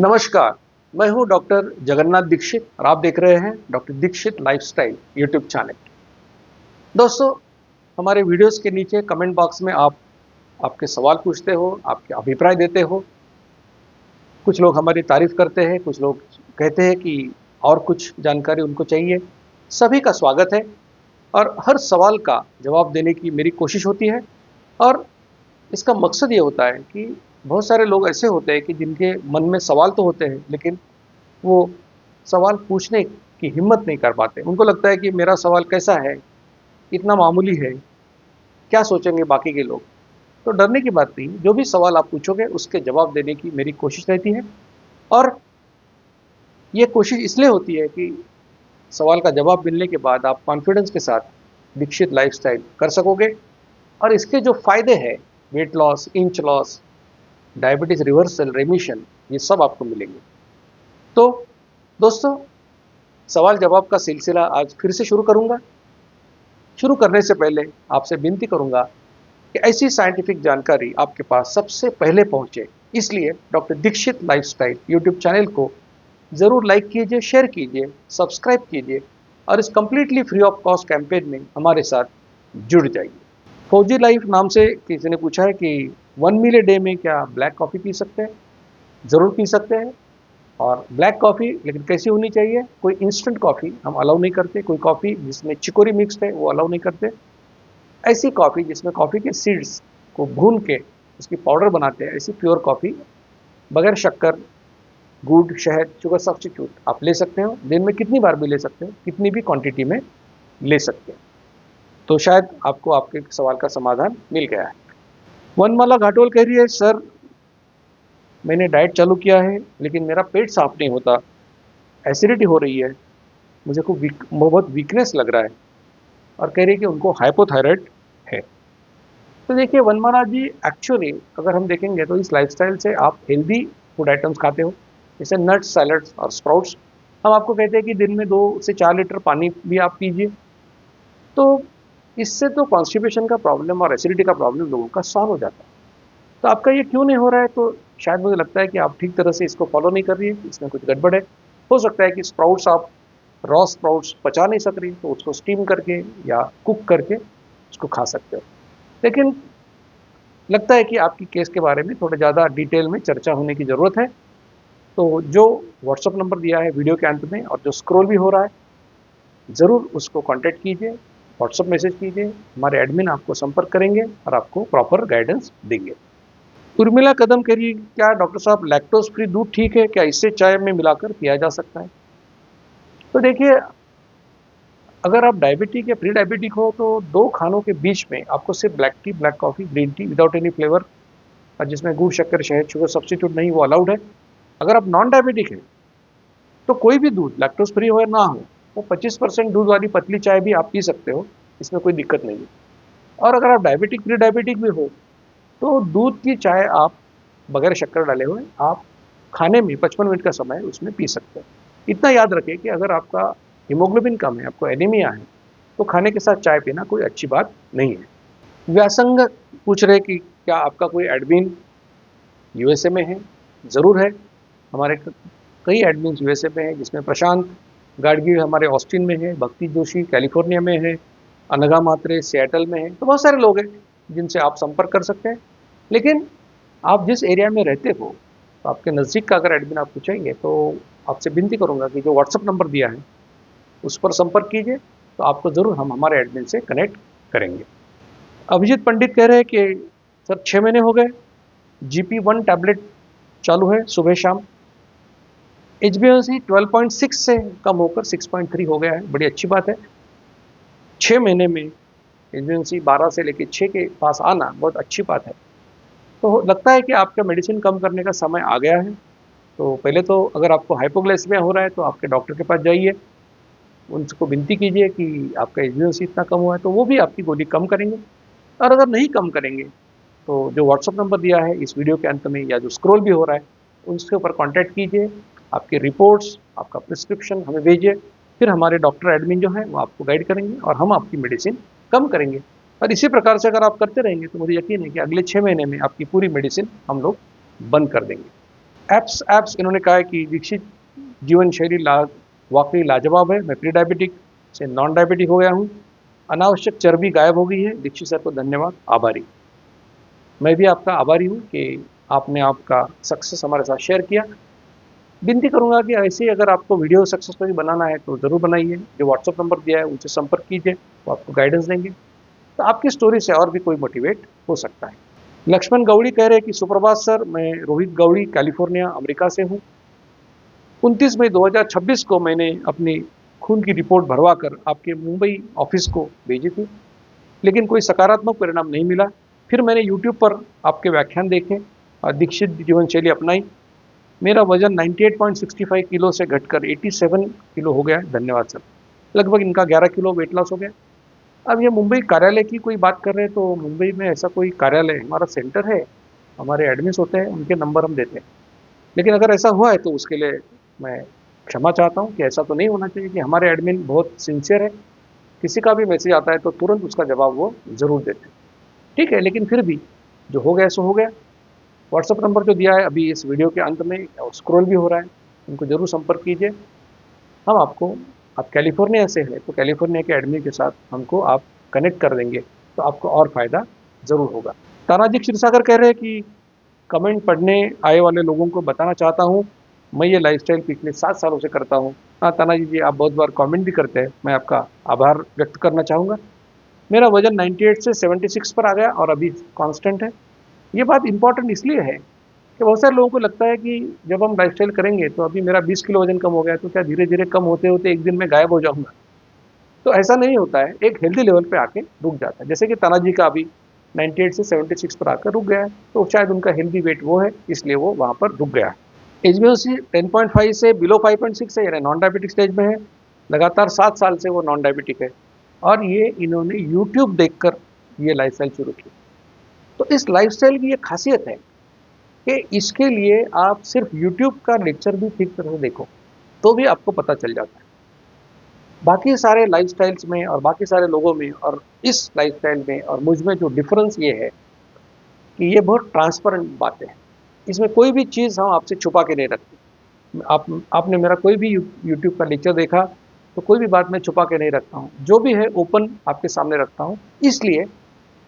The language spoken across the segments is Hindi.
नमस्कार, मैं हूं डॉक्टर जगन्नाथ दीक्षित और आप देख रहे हैं doctor Dikshit lifestyle YouTube channel. दोस्तों, हमारे वीडियोस के नीचे कमेंट बॉक्स में आप आपके सवाल पूछते हो, आपके अभिप्राय देते हो। कुछ लोग हमारी तारीफ करते हैं, कुछ लोग कहते हैं कि और कुछ जानकारी उनको चाहिए। सभी का स्वागत है और हर सवाल का जवाब देने की मेरी कोशिश होती है। और इसका मकसद ये होता है कि बहुत सारे लोग ऐसे होते हैं कि जिनके मन में सवाल तो होते हैं, लेकिन वो सवाल पूछने की हिम्मत नहीं कर पाते। उनको लगता है कि मेरा सवाल कैसा है, इतना मामूली है, क्या सोचेंगे बाकी के लोग। तो डरने की बात नहीं, जो भी सवाल आप पूछोगे उसके जवाब देने की मेरी कोशिश रहती है। और ये कोशिश इसलिए होती है कि सवाल का जवाब मिलने के बाद आप कॉन्फिडेंस के साथ दीक्षित लाइफस्टाइल कर सकोगे। और इसके जो फायदे हैं, weight loss, inch loss, diabetes reversal, रेमिशन, ये सब आपको मिलेंगे। तो दोस्तों, सवाल जवाब का सिलसिला आज फिर से शुरू करूंगा। शुरू करने से पहले आपसे विनती करूंगा कि ऐसी साइंटिफिक जानकारी आपके पास सबसे पहले पहुंचे, इसलिए doctor Dikshit lifestyle YouTube channel को जरूर लाइक कीजिए, शेयर कीजिए, सब्सक्राइब कीजिए और इस completely free of cost campaign में हमारे साथ जुड़ जाइए। फौजी लाइफ नाम से किसी ने पूछा है कि 1 मील ए डे में क्या ब्लैक कॉफ़ी पी सकते हैं? ज़रूर पी सकते हैं। और ब्लैक कॉफ़ी लेकिन कैसी होनी चाहिए? कोई इंस्टेंट कॉफ़ी हम अलाउ नहीं करते, कोई कॉफ़ी जिसमें चिकोरी मिक्स्ड है वो अलाउ नहीं करते। ऐसी कॉफ़ी जिसमें कॉफ़ी के सीड्स को भून के उसकी पाउडर बनाते हैं, ऐसी प्योर कॉफ़ी बगैर शक्कर, गुड़, शहद, शुगर सब्स्टिट्यूट आप ले सकते हो। दिन में कितनी बार भी ले सकते हो, कितनी भी क्वांटिटी में ले सकते हैं। तो शायद आपको आपके सवाल का समाधान मिल गया है। वनमाला घाटोल कह रही है, सर मैंने डाइट चालू किया है लेकिन मेरा पेट साफ नहीं होता, एसिडिटी हो रही है, मुझे खूब बहुत वीकनेस लग रहा है और कह रही है कि उनको हाइपोथायराइड है। तो देखिए वनमाला जी, एक्चुअली अगर हम देखेंगे तो इस लाइफस्टाइल से आप हेल्दी फूड आइटम्स खाते हो, जैसे नट्स, सैलड्स और स्प्राउट्स। हम आपको कहते हैं कि दिन में 2 से 4 लीटर पानी भी आप पीजिए। तो इससे तो कॉन्स्टिपेशन का प्रॉब्लम और एसिडिटी का प्रॉब्लम लोगों का सॉल्व हो जाता है। तो आपका ये क्यों नहीं हो रहा है? तो शायद मुझे लगता है कि आप ठीक तरह से इसको फॉलो नहीं कर रही है, इसमें कुछ गड़बड़ है। हो सकता है कि स्प्राउट्स आप रॉ स्प्राउट्स पचा नहीं सक रही, तो उसको स्टीम करके या कुक करके उसको खा सकते हो। लेकिन लगता है कि आपकी केस के बारे में थोड़ा ज़्यादा डिटेल में चर्चा होने की ज़रूरत है। तो जो व्हाट्सअप नंबर दिया है वीडियो के अंत में और जो स्क्रॉल भी हो रहा है, ज़रूर उसको कॉन्टैक्ट कीजिए, व्हाट्सअप मैसेज कीजिए। हमारे एडमिन आपको संपर्क करेंगे और आपको प्रॉपर गाइडेंस देंगे। उर्मिला कदम कह रही है, क्या डॉक्टर साहब लैक्टोज फ्री दूध ठीक है क्या? इससे चाय में मिलाकर पिया जा सकता है? तो देखिए, अगर आप डायबिटिक या प्री डायबिटिक हो तो 2 खानों के बीच में आपको सिर्फ black T, black coffee, green tea without any flavour और जिसमें गुड़, शक्कर, शहद, शुगर सब्स्टिट्यूट नहीं, वो अलाउड है। अगर आप नॉन डायबिटिक हैं तो कोई भी दूध लैक्टोज फ्री हो या ना हो, वो 25% दूध वाली पतली चाय भी आप पी सकते हो, इसमें कोई दिक्कत नहीं है। और अगर आप डायबिटिक, प्री डायबिटिक भी हो तो दूध की चाय आप बगैर शक्कर डाले हुए आप खाने में 55 मिनट का समय उसमें पी सकते हैं। इतना याद रखें कि अगर आपका हीमोग्लोबिन कम है, आपको एनीमिया है, तो खाने के साथ चाय पीना कोई अच्छी बात नहीं है। व्यासंग पूछ रहे कि क्या आपका कोई एडमिन यूएसए में है? ज़रूर है। हमारे कई एडमिन यूएसए में हैं, जिसमें प्रशांत गाडगी हमारे ऑस्टिन में है, भक्ति जोशी कैलिफोर्निया में है, अनघा मात्रे सिएटल में है। तो बहुत सारे लोग हैं जिनसे आप संपर्क कर सकते हैं। लेकिन आप जिस एरिया में रहते हो, तो आपके नज़दीक का अगर एडमिन आप पूछेंगे तो आपसे विनती करूंगा कि जो व्हाट्सअप नंबर दिया है उस पर संपर्क कीजिए, तो आपको ज़रूर हम हमारे एडमिन से कनेक्ट करेंगे। अभिजीत पंडित कह रहे हैं कि सर 6 महीने हो गए, GP1 टैबलेट चालू है सुबह शाम, HbA1c 12.6 से कम होकर 6.3 हो गया है, बड़ी अच्छी बात है। 6 महीने में HbA1c 12 से लेकर 6 के पास आना बहुत अच्छी बात है। तो लगता है कि आपका मेडिसिन कम करने का समय आ गया है। तो पहले तो अगर आपको हाइपोग्लाइसेमिया हो रहा है तो आपके डॉक्टर के पास जाइए, उनको विनती कीजिए कि आपका HbA1c इतना कम हुआ है, तो वो भी आपकी गोली कम करेंगे। और अगर नहीं कम करेंगे तो जो व्हाट्सअप नंबर दिया है इस वीडियो के अंत में या जो स्क्रॉल भी हो रहा है उसके ऊपर कॉन्टैक्ट कीजिए, आपकी रिपोर्ट्स, आपका प्रिस्क्रिप्शन हमें भेजिए, फिर हमारे डॉक्टर एडमिन जो हैं वो आपको गाइड करेंगे और हम आपकी मेडिसिन कम करेंगे। और इसी प्रकार से अगर आप करते रहेंगे तो मुझे यकीन है कि अगले 6 महीने में आपकी पूरी मेडिसिन हम लोग बंद कर देंगे। एप्स इन्होंने कहा है कि दीक्षित जीवन शैली वाकई लाजवाब है। मैं प्री डायबिटिक से नॉन डायबिटिक हो गया हूँ। अनावश्यक चर्बी गायब हो गई है। दीक्षित सर को धन्यवाद, आभारी। मैं भी आपका आभारी हूँ कि आपने आपका सक्सेस हमारे साथ शेयर किया। विनती करूंगा कि ऐसे ही अगर आपको वीडियो सक्सेस स्टोरी बनाना है तो ज़रूर बनाइए। जो व्हाट्सअप नंबर दिया है उनसे संपर्क कीजिए, वो आपको गाइडेंस देंगे। तो आपकी स्टोरी से और भी कोई मोटिवेट हो सकता है। लक्ष्मण गौड़ी कह रहे हैं कि सुप्रभात सर, मैं रोहित गौड़ी कैलिफोर्निया अमेरिका से हूँ। 29 मई 2026 को मैंने अपनी खून की रिपोर्ट भरवा कर आपके मुंबई ऑफिस को भेजी थी, लेकिन कोई सकारात्मक परिणाम नहीं मिला। फिर मैंने यूट्यूब पर आपके व्याख्यान देखे और दीक्षित जीवन शैली अपनाई। मेरा वजन 98.65 किलो से घटकर 87 किलो हो गया है। धन्यवाद सर। लगभग इनका 11 किलो वेट लॉस हो गया। अब ये मुंबई कार्यालय की कोई बात कर रहे हैं, तो मुंबई में ऐसा कोई कार्यालय, हमारा सेंटर है, हमारे एडमिन्स होते हैं, उनके नंबर हम देते हैं। लेकिन अगर ऐसा हुआ है तो उसके लिए मैं क्षमा चाहता हूँ कि ऐसा तो नहीं होना चाहिए कि हमारे एडमिन बहुत सिंसियर है, किसी का भी मैसेज आता है तो तुरंत उसका जवाब वो ज़रूर देते हैं। ठीक है, लेकिन फिर भी जो हो गया सो हो गया। व्हाट्सअप नंबर जो दिया है अभी इस वीडियो के अंत में, स्क्रॉल भी हो रहा है, उनको ज़रूर संपर्क कीजिए। हम आपको, आप कैलिफोर्निया से हैं तो कैलिफोर्निया के एडमिन के साथ हमको आप कनेक्ट कर देंगे, तो आपको और फ़ायदा ज़रूर होगा। तानाजी क्षीरसागर कह रहे हैं कि कमेंट पढ़ने आए वाले लोगों को बताना चाहता हूँ, मैं ये लाइफस्टाइल पिछले 7 सालों से करता हूँ। हाँ तानाजी जी, आप बहुत बार कमेंट भी करते हैं, मैं आपका आभार व्यक्त करना चाहूँगा। मेरा वजन 98 से 76 पर आ गया और अभी कांस्टेंट है। ये बात इंपॉर्टेंट इसलिए है कि बहुत सारे लोगों को लगता है कि जब हम लाइफस्टाइल करेंगे तो अभी मेरा 20 किलो वजन कम हो गया, तो क्या धीरे धीरे कम होते होते एक दिन में गायब हो जाऊंगा? तो ऐसा नहीं होता है, एक हेल्दी लेवल पे आके रुक जाता है। जैसे कि तानाजी का अभी 98 से 76 पर आकर रुक गया है, तो शायद उनका हेल्दी वेट वो है, इसलिए वो वहाँ पर रुक गया है। एचबीओसी 10.5 से बिलो 5.6 है, यानी नॉन डायबिटिक स्टेज में है। लगातार 7 साल से वो नॉन डायबिटिक है और ये इन्होंने यूट्यूब देखकर ये लाइफस्टाइल शुरू की। तो इस लाइफस्टाइल की ये खासियत है कि इसके लिए आप सिर्फ यूट्यूब का लेक्चर भी ठीक तरह से देखो तो भी आपको पता चल जाता है। बाकी सारे लाइफस्टाइल्स में और बाकी सारे लोगों में और इस लाइफस्टाइल में और मुझ में जो डिफरेंस ये है कि ये बहुत ट्रांसपेरेंट बातें हैं। इसमें कोई भी चीज़ हम आपसे छुपा के नहीं रखते। आपने मेरा कोई भी यूट्यूब का लेक्चर देखा तो कोई भी बात मैं छुपा के नहीं रखता हूँ, जो भी है ओपन आपके सामने रखता हूँ। इसलिए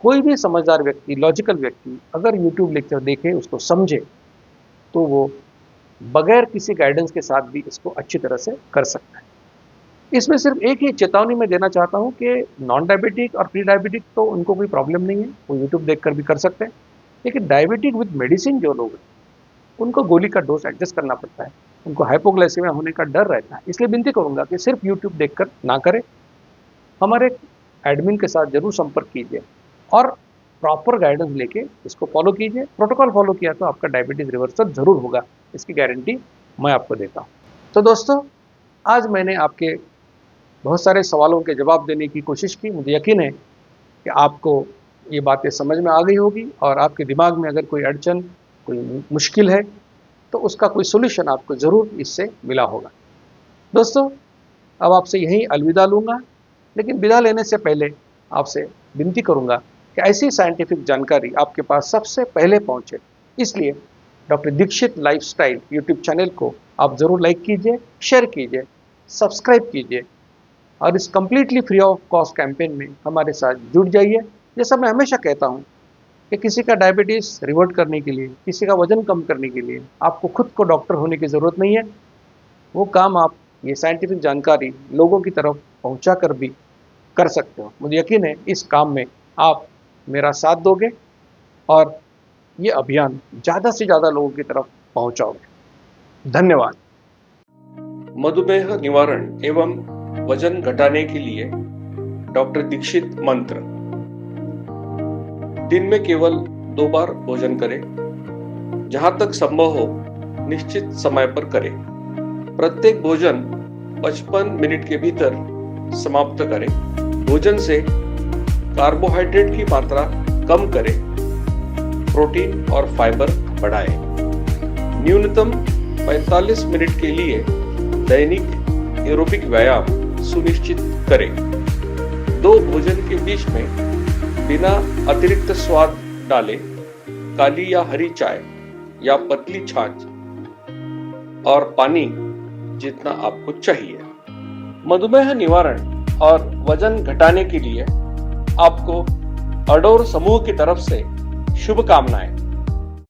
कोई भी समझदार व्यक्ति, लॉजिकल व्यक्ति अगर यूट्यूब लेक्चर देखे, उसको समझे, तो वो बगैर किसी गाइडेंस के साथ भी इसको अच्छी तरह से कर सकता है। इसमें सिर्फ एक ही चेतावनी मैं देना चाहता हूँ कि नॉन डायबिटिक और प्री डायबिटिक तो उनको कोई प्रॉब्लम नहीं है, वो यूट्यूब देखकर भी कर सकते हैं। लेकिन डायबिटिक विद मेडिसिन जो लोग हैं, उनको गोली का डोज एडजस्ट करना पड़ता है, उनको हाइपोग्लाइसेमिया होने का डर रहता है। इसलिए विनती करूंगा कि सिर्फ यूट्यूब देखकर ना करें, हमारे एडमिन के साथ जरूर संपर्क कीजिए और प्रॉपर गाइडेंस लेके इसको फॉलो कीजिए। प्रोटोकॉल फॉलो किया तो आपका डायबिटीज रिवर्सल जरूर होगा, इसकी गारंटी मैं आपको देता हूँ। तो दोस्तों, आज मैंने आपके बहुत सारे सवालों के जवाब देने की कोशिश की। मुझे यकीन है कि आपको ये बातें समझ में आ गई होगी और आपके दिमाग में अगर कोई अड़चन, कोई मुश्किल है, तो उसका कोई सोल्यूशन आपको ज़रूर इससे मिला होगा। दोस्तों, अब आपसे यहीं अलविदा लूँगा, लेकिन विदा लेने से पहले आपसे विनती करूँगा कि ऐसी साइंटिफिक जानकारी आपके पास सबसे पहले पहुँचे, इसलिए doctor Dikshit lifestyle YouTube channel को आप ज़रूर लाइक कीजिए, शेयर कीजिए, सब्सक्राइब कीजिए और इस completely free of cost campaign में हमारे साथ जुड़ जाइए। जैसा मैं हमेशा कहता हूँ कि किसी का डायबिटीज़ रिवर्ट करने के लिए, किसी का वजन कम करने के लिए आपको खुद को डॉक्टर होने की ज़रूरत नहीं है। वो काम आप ये साइंटिफिक जानकारी लोगों की तरफ पहुंचा कर भी कर सकते हो। मुझे यकीन है इस काम में आप मेरा साथ दोगे और ये अभियान ज़्यादा से ज़्यादा लोगों की तरफ पहुंचाओगे। धन्यवाद। मधुमेह निवारण एवं वजन घटाने के लिए डॉक्टर दीक्षित मंत्र। दिन में केवल 2 बार भोजन करें, जहां तक संभव हो निश्चित समय पर करें। प्रत्येक भोजन 55 मिनट के भीतर समाप्त करें। भोजन से कार्बोहाइड्रेट की मात्रा कम करें, प्रोटीन और फाइबर बढ़ाएं। न्यूनतम 45 मिनट के लिए दैनिक एरोबिक व्यायाम सुनिश्चित करें। 2 भोजन के बीच में बिना अतिरिक्त स्वाद डाले काली या हरी चाय या पतली छाछ और पानी जितना आपको चाहिए। मधुमेह निवारण और वजन घटाने के लिए आपको अडोर समूह की तरफ से शुभकामनाएं।